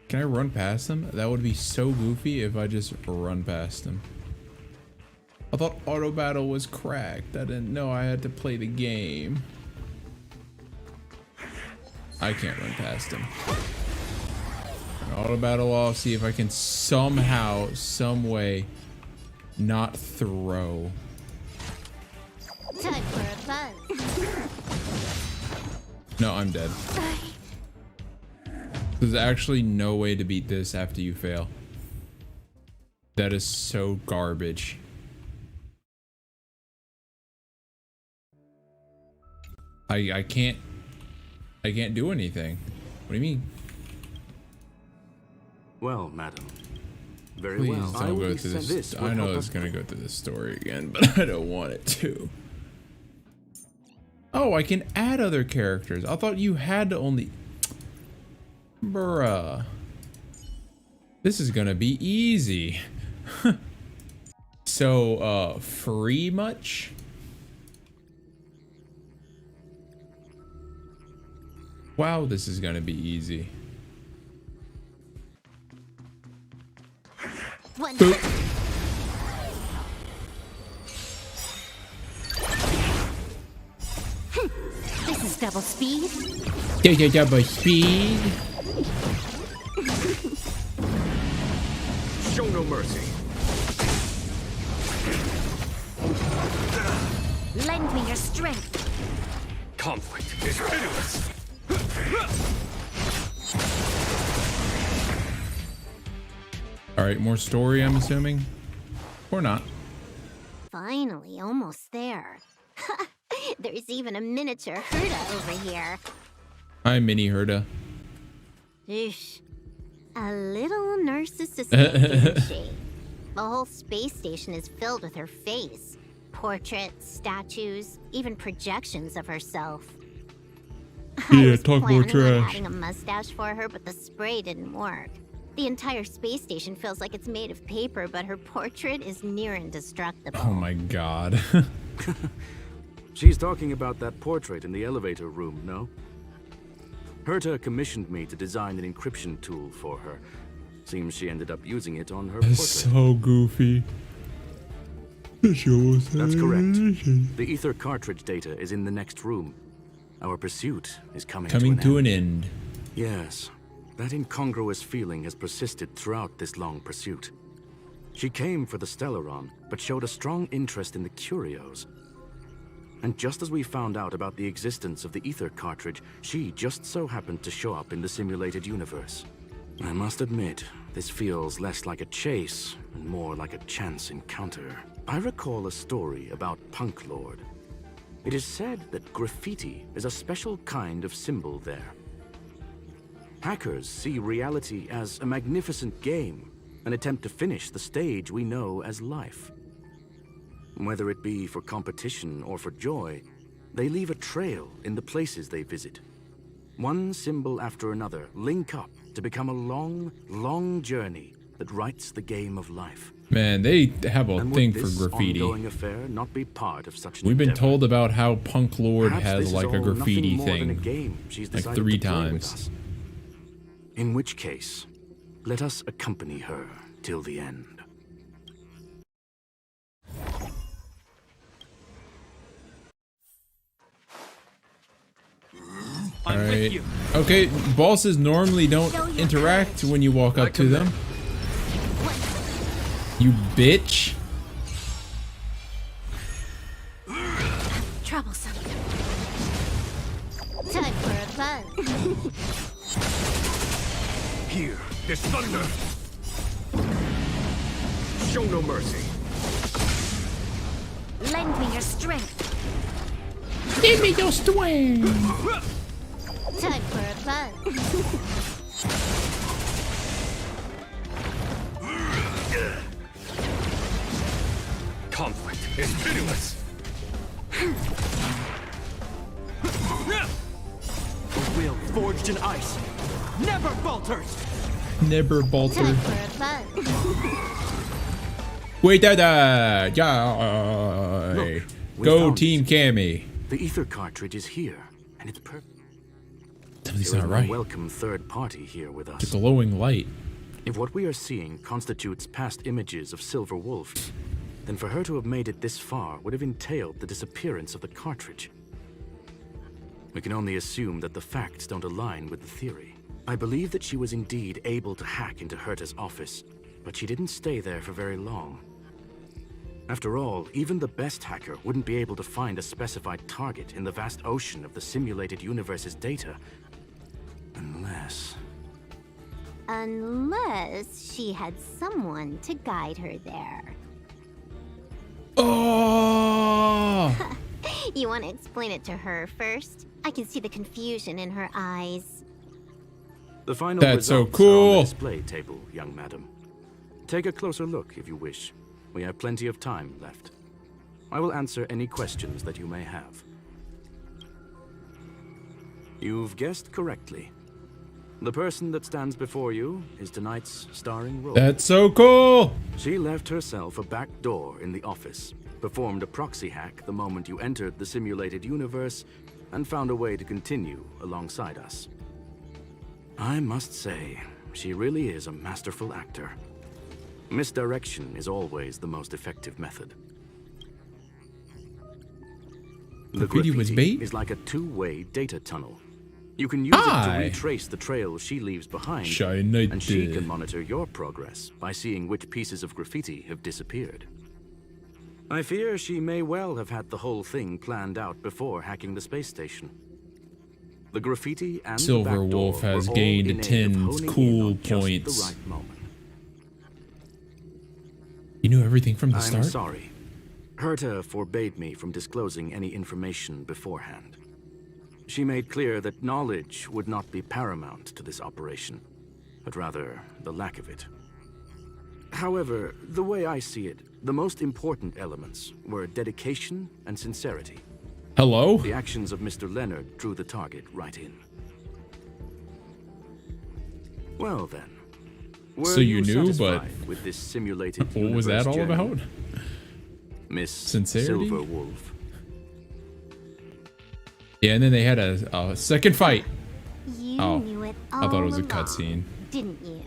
Can I run past them? That would be so goofy if I just run past them. I thought auto battle was cracked. I didn't know I had to play the game. I can't run past him. Auto battle off, see if I can somehow, some way not throw. Time for a buzz. No, I'm dead. There's actually no way to beat this after you fail. That is so garbage. I can't do anything. What do you mean? Well, madam. Very Please well. don't go through this. I know it's gonna go through this story again, but I don't want it to. Oh, I can add other characters. I thought you had to only... Bruh. This is gonna be easy. So, free much? Wow, this is gonna be easy. Boop. This is double speed. Yeah, double speed. Show no mercy. Lend me your strength. Conflict is pitiless. All right, more story, I'm assuming, or not. Finally, almost there. There's even a miniature Herda over here. Hi, Mini Herda. Eesh. A little narcissistic, isn't she? The whole space station is filled with her face. Portraits, statues, even projections of herself. I was talk more planning on trash. adding a mustache for her, but the spray didn't work. The entire space station feels like it's made of paper, but her portrait is near indestructible. Oh my god. She's talking about that portrait in the elevator room, no? Herta commissioned me to design an encryption tool for her. Seems she ended up using it on her portrait. So goofy. That's correct. The ether cartridge data is in the next room. Our pursuit is coming to an end. Yes. That incongruous feeling has persisted throughout this long pursuit. She came for the Stellaron, but showed a strong interest in the curios. And just as we found out about the existence of the ether cartridge, she just so happened to show up in the simulated universe. I must admit, this feels less like a chase and more like a chance encounter. I recall a story about Punk Lord. It is said that graffiti is a special kind of symbol there. Hackers see reality as a magnificent game, an attempt to finish the stage we know as life. Whether it be for competition or for joy, they leave a trail in the places they visit. One symbol after another link up to become a long, long journey that writes the game of life. Man, they have a And thing would for this graffiti. ongoing affair not be part of such an We've been endeavor? told about how Punk Lord Perhaps has this is like a all graffiti nothing more than a thing. game she's Like decided 3 to play with times. us. In which case, let us accompany her till the end. All right. Okay, bosses normally don't interact when you walk up to them. You bitch. Troublesome. Time for a buzz. Here, this thunder. Show no mercy. Lend me your strength. Give me your swing. Time for a buzz. Conflict is pitiless. A will forged in ice never falters. Never balter. Time for a buzz. Wait, yeah. Look, we Go found Team it. Cammy. The ether cartridge is here, and it's perfect. Something's There is not no right. welcome third party here with The us. glowing light. If what we are seeing constitutes past images of Silver Wolf, then for her to have made it this far would have entailed the disappearance of the cartridge. We can only assume that the facts don't align with the theory. I believe that she was indeed able to hack into Herta's office, but she didn't stay there for very long. After all, even the best hacker wouldn't be able to find a specified target in the vast ocean of the simulated universe's data. Unless she had someone to guide her there. Oh! You want to explain it to her first? I can see the confusion in her eyes. The final That's so results are on cool. the display table, young madam. Take a closer look if you wish. We have plenty of time left. I will answer any questions that you may have. You've guessed correctly. The person that stands before you is tonight's starring role. That's so cool. She left herself a back door in the office, performed a proxy hack the moment you entered the simulated universe, and found a way to continue alongside us. I must say, she really is a masterful actor. Misdirection is always the most effective method. The Graffiti was graffiti bait? is like a two-way data tunnel. You can use it Aye. to retrace the trail she leaves behind, Shiny and she day. can monitor your progress by seeing which pieces of graffiti have disappeared. I fear she may well have had the whole thing planned out before hacking the space station. The graffiti and Silver the back door Wolf has were all gained in aid of 10 honing in cool on just points. the right moment. You knew everything from the I'm start? sorry. Herta forbade me from disclosing any information beforehand. She made clear that knowledge would not be paramount to this operation, but rather the lack of it. However, the way I see it, the most important elements were dedication and sincerity. Hello? The actions of Mr. Leonard drew the target right in. Well then, were So you knew, satisfied with this simulated What was that universe all journey, about? Miss Sincerity? Silver Wolf? Yeah, and then they had a second fight. You Oh, knew it I all thought it was a along, cutscene. didn't you?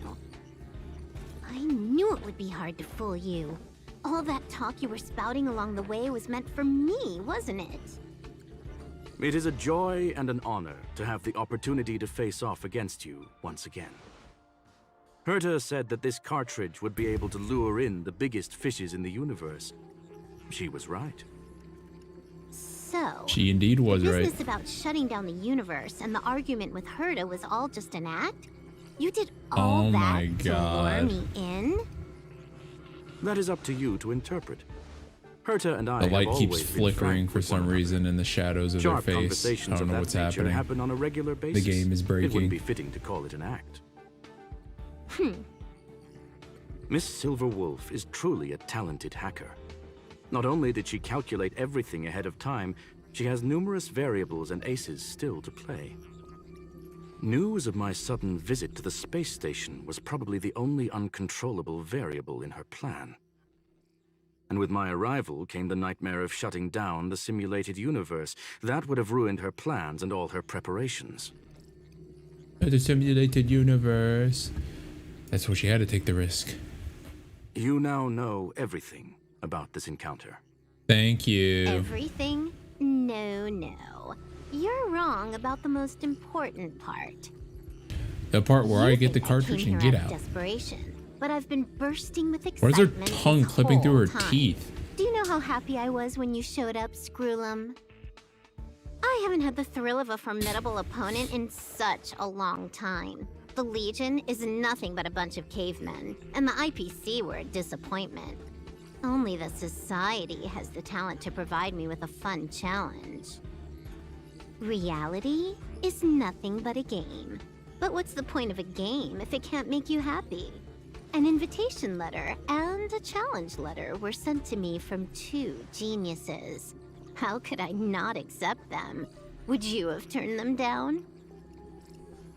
I knew it would be hard to fool you. All that talk you were spouting along the way was meant for me, wasn't it? It is a joy and an honor to have the opportunity to face off against you once again. Herta said that this cartridge would be able to lure in the biggest fishes in the universe. She was right. So, She indeed was the right. business about shutting down the universe and the argument with Herta was all just an act? You did all Oh that my to lure God. me in? That is up to you to interpret. Herta and I The light have keeps always been flickering frank for with one some another. reason in the shadows of their Sharp face. I conversations don't of know that what's nature happening. happen on a regular basis. game is It breaking. wouldn't be fitting to call it an act. Miss Silver Wolf is truly a talented hacker. Not only did she calculate everything ahead of time, she has numerous variables and aces still to play. News of my sudden visit to the space station was probably the only uncontrollable variable in her plan. And with my arrival came the nightmare of shutting down the simulated universe. That would have ruined her plans and all her preparations. The simulated universe. That's where she had to take the risk. You now know everything about this encounter. Thank you. Everything? No, no. You're wrong about the most important part. The part where You I get the think cartridge came and here get out of out. Desperation, but I've been bursting with Why is excitement. her tongue this clipping through her whole time. teeth? Do you know how happy I was when you showed up, Screwlum? I haven't had the thrill of a formidable opponent in such a long time. The Legion is nothing but a bunch of cavemen, and the IPC were a disappointment. Only the Society has the talent to provide me with a fun challenge. Reality is nothing but a game. But what's the point of a game if it can't make you happy? An invitation letter and a challenge letter were sent to me from two geniuses. How could I not accept them? Would you have turned them down?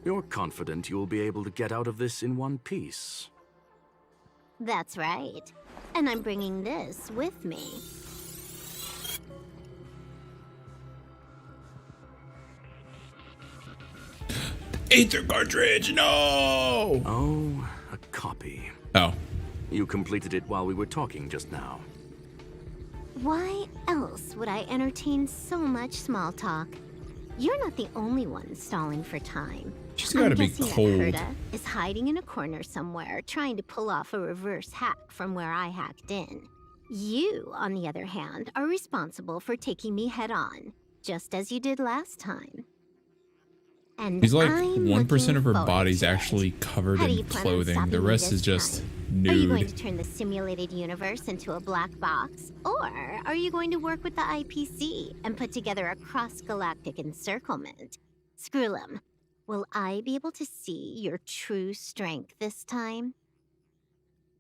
You're confident you'll be able to get out of this in one piece. That's right. And I'm bringing this with me. Aether cartridge, no! Oh, a copy. Oh. You completed it while we were talking just now. Why else would I entertain so much small talk? You're not the only one stalling for time. She's gotta be guessing that cold. Herta is hiding in a corner somewhere, trying to pull off a reverse hack from where I hacked in. You, on the other hand, are responsible for taking me head on, just as you did last time. And He's like I'm 1% of her looking body's forward to it. actually covered How do in you plan on clothing. stopping The me rest this is just time? Are you going to nude. turn the simulated universe into a black box? Or are you going to work with the IPC and put together a cross-galactic encirclement? Screwlum, will I be able to see your true strength this time?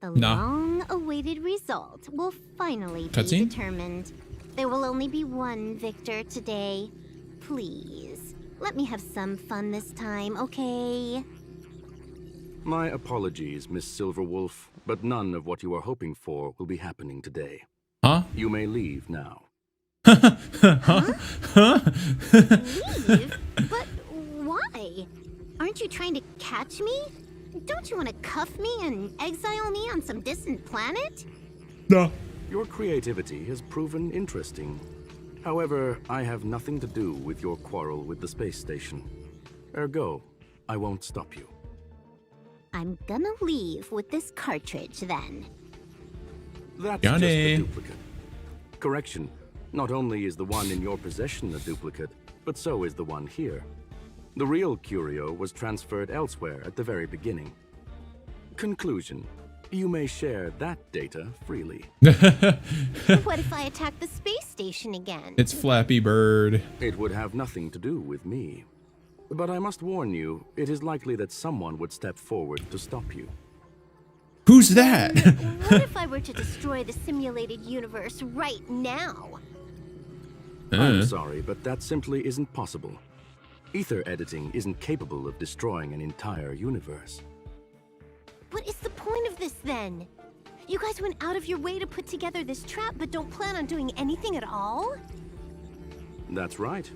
The Nah. long-awaited result will finally be Cutscene? determined. There will only be one victor today. Please, let me have some fun this time, okay? My apologies, Miss Silverwolf, but none of what you are hoping for will be happening today. Huh? You may leave now. Leave? But why? Aren't you trying to catch me? Don't you want to cuff me and exile me on some distant planet? No. Your creativity has proven interesting. However, I have nothing to do with your quarrel with the space station. Ergo, I won't stop you. I'm gonna leave with this cartridge then. That's Johnny. just a duplicate. Correction, not only is the one in your possession a duplicate, but so is the one here. The real curio was transferred elsewhere at the very beginning. Conclusion, you may share that data freely. What if I attack the space station again? It's Flappy Bird. It would have nothing to do with me. But I must warn you, it is likely that someone would step forward to stop you. Who's that? What if I were to destroy the simulated universe right now? I'm sorry, but that simply isn't possible. Ether editing isn't capable of destroying an entire universe. What is the point of this then? You guys went out of your way to put together this trap, but don't plan on doing anything at all? That's right.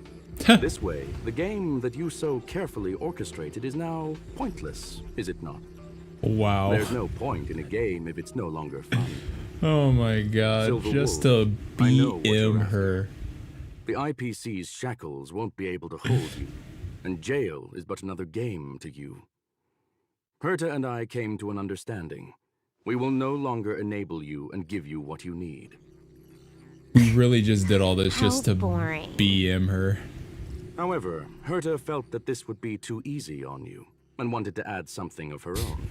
This way, the game that you so carefully orchestrated is now pointless, is it not? Wow. There's no point in a game if it's no longer fun. Oh my god. Silver Just Wolf, to I know what you're BM after. her. The IPC's shackles won't be able to hold you, and jail is but another game to you. Herta and I came to an understanding. We will no longer enable you and give you what you need. We really just did all this How just to boring. BM her. However, Herta felt that this would be too easy on you, and wanted to add something of her own.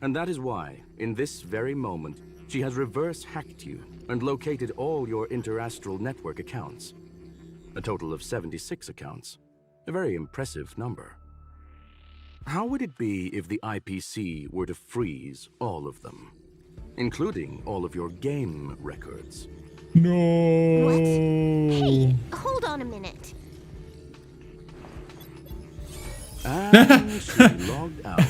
And that is why, in this very moment, she has reverse-hacked you and located all your interastral network accounts. A total of 76 accounts. A very impressive number. How would it be if the IPC were to freeze all of them, including all of your game records? No. What? Hey, hold on a minute. And she logged out.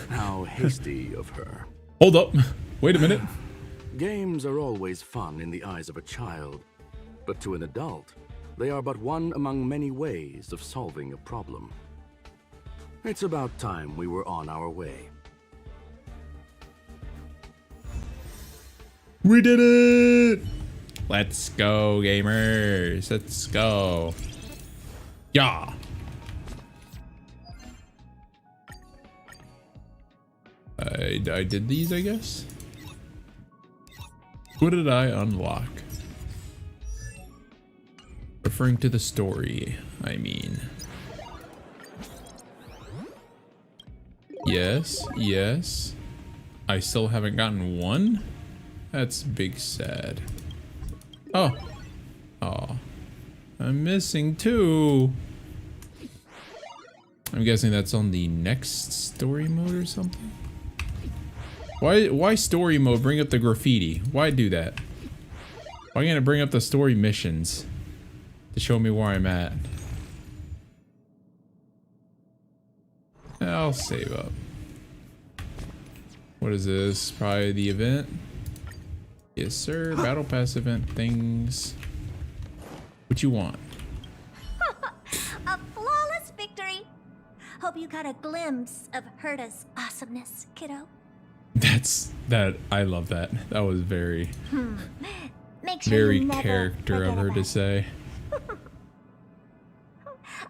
How hasty of her. Hold up. Wait a minute. Games are always fun in the eyes of a child, but to an adult, they are but one among many ways of solving a problem. It's about time we were on our way. We did it! Let's go, gamers. Let's go. Yeah. I did these, I guess. What did I unlock? Referring to the story, I mean. Yes, yes. I still haven't gotten one? That's big sad. Oh. Oh. I'm missing two. I'm guessing that's on the next story mode or something? Why story mode? Bring up the graffiti. Why do that? Why can't it bring up the story missions to show me where I'm at? I'll save up. What is this? Probably the event? Yes, sir. Battle Pass event things. What you want? A flawless victory. Hope you got a glimpse of Herta's awesomeness, kiddo. I love that. That was very Make sure very you never character of forget her to about say.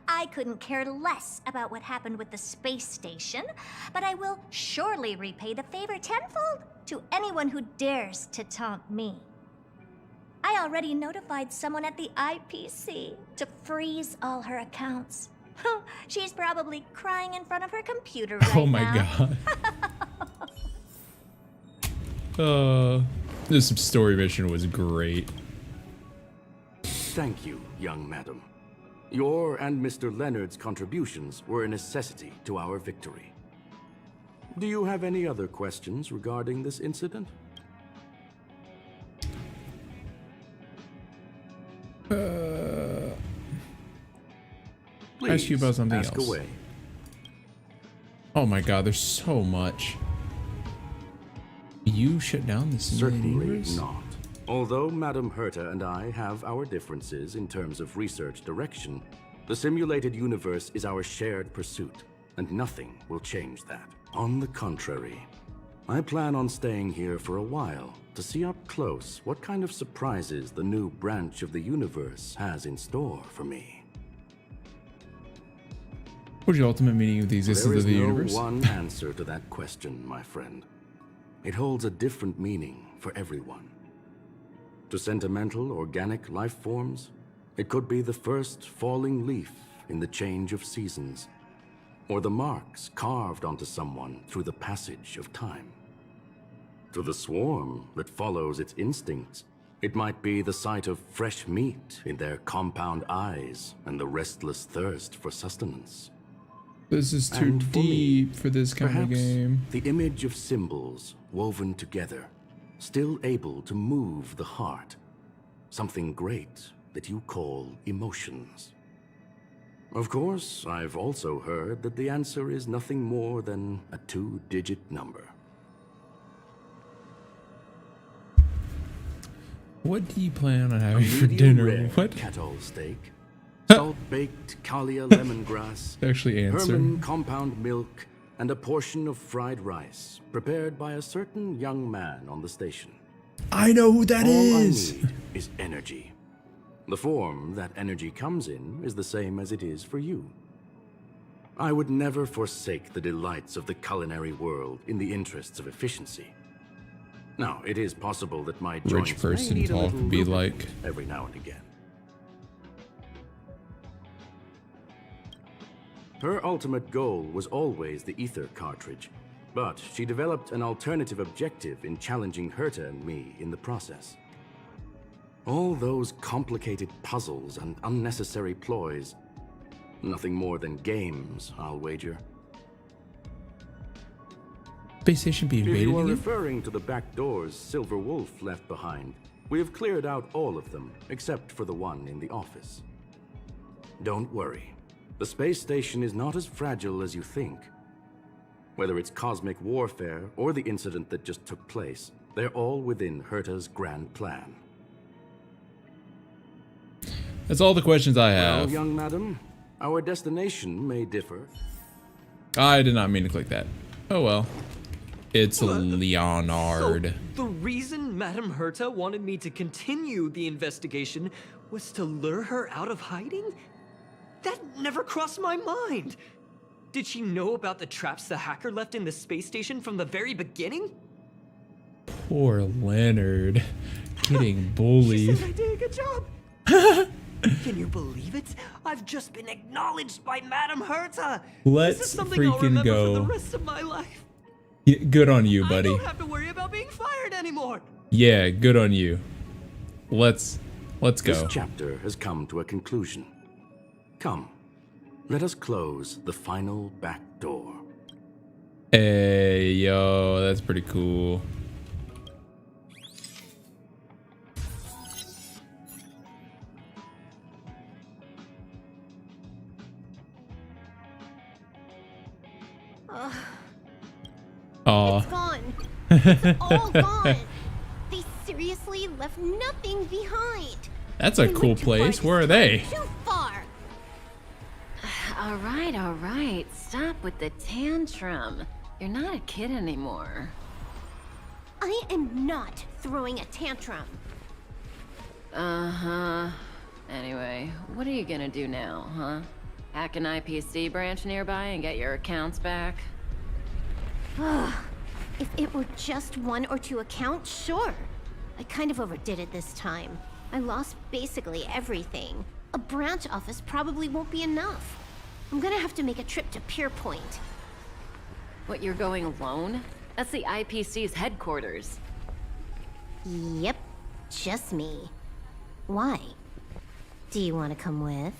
I couldn't care less about what happened with the space station, but I will surely repay the favor tenfold to anyone who dares to taunt me. I already notified someone at the IPC to freeze all her accounts. She's probably crying in front of her computer right now. Oh my god. This story mission was great. Thank you, young madam. Your and Mr. Leonard's contributions were a necessity to our victory. Do you have any other questions regarding this incident? Please Ask you about something ask else. away. Oh my god, there's so much. You shut down the simulated Certainly universe? not. Although Madam Herta and I have our differences in terms of research direction, the simulated universe is our shared pursuit, and nothing will change that. On the contrary, I plan on staying here for a while to see up close what kind of surprises the new branch of the universe has in store for me. What's your ultimate meaning of the existence There is of the no universe? one answer to that question, my friend. It holds a different meaning for everyone. To sentimental, organic life forms, it could be the first falling leaf in the change of seasons, or the marks carved onto someone through the passage of time. To the swarm that follows its instincts, it might be the sight of fresh meat in their compound eyes and the restless thirst for sustenance. This is too And for me, deep for this kind of Perhaps game. the image of symbols woven together, still able to move the heart. Something great that you call emotions. Of course, I've also heard that the answer is nothing more than a 2-digit number. What do you plan on having for Medium dinner? rare What? Kettle steak, salt-baked Kalia lemongrass, Actually answer. Herman compound milk, and a portion of fried rice, prepared by a certain young man on the station. I know who that All is. I need is energy. The form that energy comes in is the same as it is for you. I would never forsake the delights of the culinary world in the interests of efficiency. Now, it is possible that my Rich joints may person need a talk little be lubricant like. every now and again. Her ultimate goal was always the ether cartridge, but she developed an alternative objective in challenging Herta and me in the process. All those complicated puzzles and unnecessary ploys, nothing more than games, I'll wager. Space station being If invaded you are again? referring to the back doors Silver Wolf left behind, we have cleared out all of them, except for the one in the office. Don't worry. The space station is not as fragile as you think. Whether it's cosmic warfare or the incident that just took place, they're all within Herta's grand plan. That's all the questions I Well, have. young madam, our destination may differ. I did not mean to click that. Oh well. It's Leonard. So, the reason Madame Herta wanted me to continue the investigation was to lure her out of hiding? That never crossed my mind. Did she know about the traps the hacker left in the space station from the very beginning? Poor Leonard. Getting She bullied. said I did a good job. Can you believe it? I've just been acknowledged by Madame Herta. Let's This is something I'll freaking remember go. for the rest of my life. Yeah, good on you, I buddy. don't have to worry about being fired anymore. Yeah, good on you. Let's This go. chapter has come to a conclusion. Come, let us close the final back door. Hey, yo, that's pretty cool. Aw. It's gone. It's all gone. They seriously left nothing behind. That's a They cool went too far place. this Where are time, they? Too far. All right. Stop with the tantrum. You're not a kid anymore. I am not throwing a tantrum. Uh-huh. Anyway, what are you gonna do now, huh? Hack an IPC branch nearby and get your accounts back? If it were just one or two accounts, sure. I kind of overdid it this time. I lost basically everything. A branch office probably won't be enough. I'm gonna have to make a trip to Pier Point. What, you're going alone? That's the IPC's headquarters. Yep, just me. Why? Do you want to come with?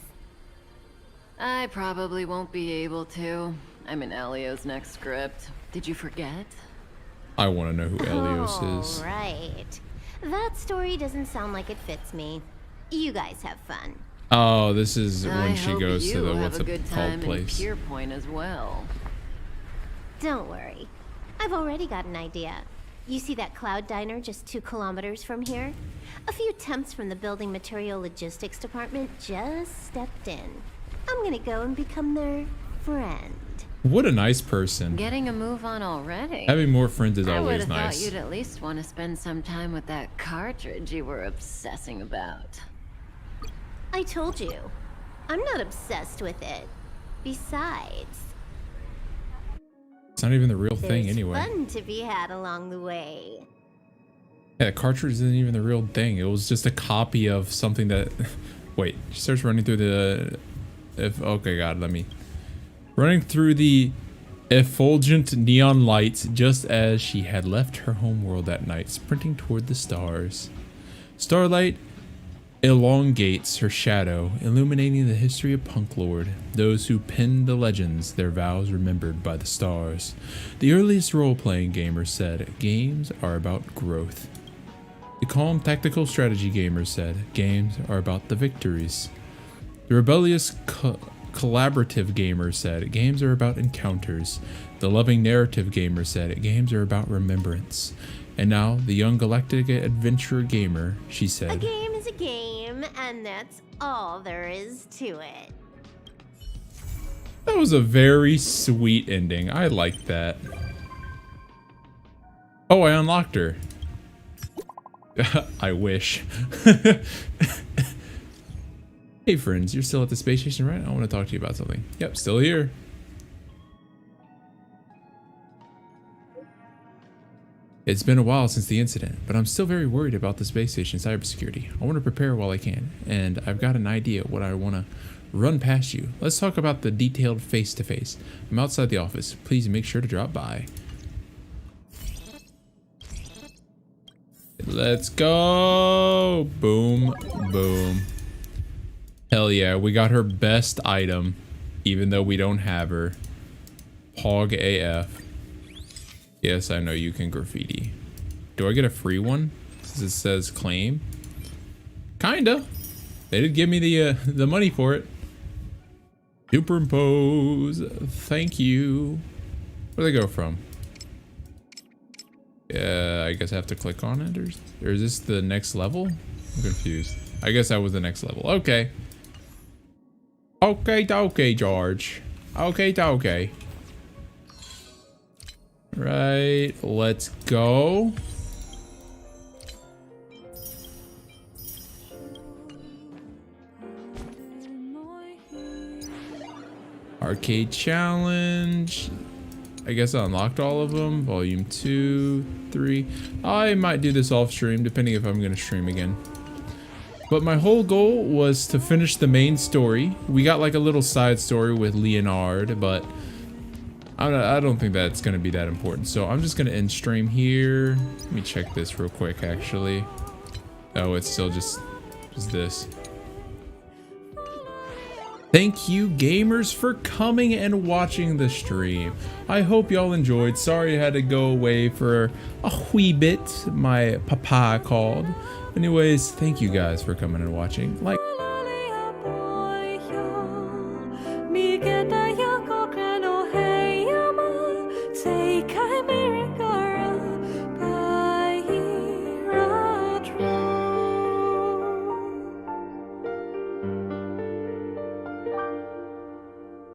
I probably won't be able to. I'm in Elio's next script. Did you forget? I want to know who Elios is. Oh, right. That story doesn't sound like it fits me. You guys have fun. Oh, this is I when she hope goes to you the have what's a it good called time in place. Pier Point as well. Don't worry. I've already got an idea. You see that cloud diner just 2 kilometers from here? A few temps from the building material logistics department just stepped in. I'm gonna go and become their friend. What a nice person. Getting a move on already. Having more friends is I would always have nice. thought you'd at least want to spend some time with that cartridge you were obsessing about. I told you. I'm not obsessed with it. Besides, It's not even the real thing there's anyway. fun to be had along the way. Yeah, the cartridge isn't even the real thing. It was just a copy of something that. Wait, she starts running through the. Okay, God, let me. Running through the effulgent neon lights just as she had left her homeworld that night, sprinting toward the stars. Starlight elongates her shadow, illuminating the history of Punk Lord, those who penned the legends, their vows remembered by the stars. The earliest role-playing gamers said, games are about growth. The calm tactical strategy gamers said, games are about the victories. The rebellious collaborative gamer said, games are about encounters. The loving narrative gamer said, games are about remembrance. And now, the young galactic adventurer gamer, she A said, game is a game, and that's all there is to it. that was a very sweet ending. I liked that. Oh, I unlocked her. I wish. Hey friends, you're still at the space station, right? I want to talk to you about something. Yep, still here. It's been a while since the incident, but I'm still very worried about the space station cybersecurity. I want to prepare while I can, and I've got an idea what I want to run past you. Let's talk about the detailed face-to-face. I'm outside the office. Please make sure to drop by. Let's go! Boom, boom. Hell yeah, we got her best item, even though we don't have her. Hog AF. Yes, I know you can graffiti. Do I get a free one? Since it says claim. Kinda. They did give me the money for it. Superimpose. Thank you. Where do they go from? Yeah, I guess I have to click on it, or is this the next level? I'm confused. I guess that was the next level. Okay. Okay, George. Okay. Right, let's go. Arcade challenge. I guess I unlocked all of them. Volume 2, 3. I might do this off stream, depending if I'm gonna stream again. But my whole goal was to finish the main story. We got like a little side story with Leonard, but I don't think that's gonna be that important. So I'm just gonna end stream here. Let me check this real quick, actually. Oh, it's still just this. Thank you, gamers, for coming and watching the stream. I hope y'all enjoyed. Sorry I had to go away for a wee bit. My papa called. Anyways, thank you guys for coming and watching. Like.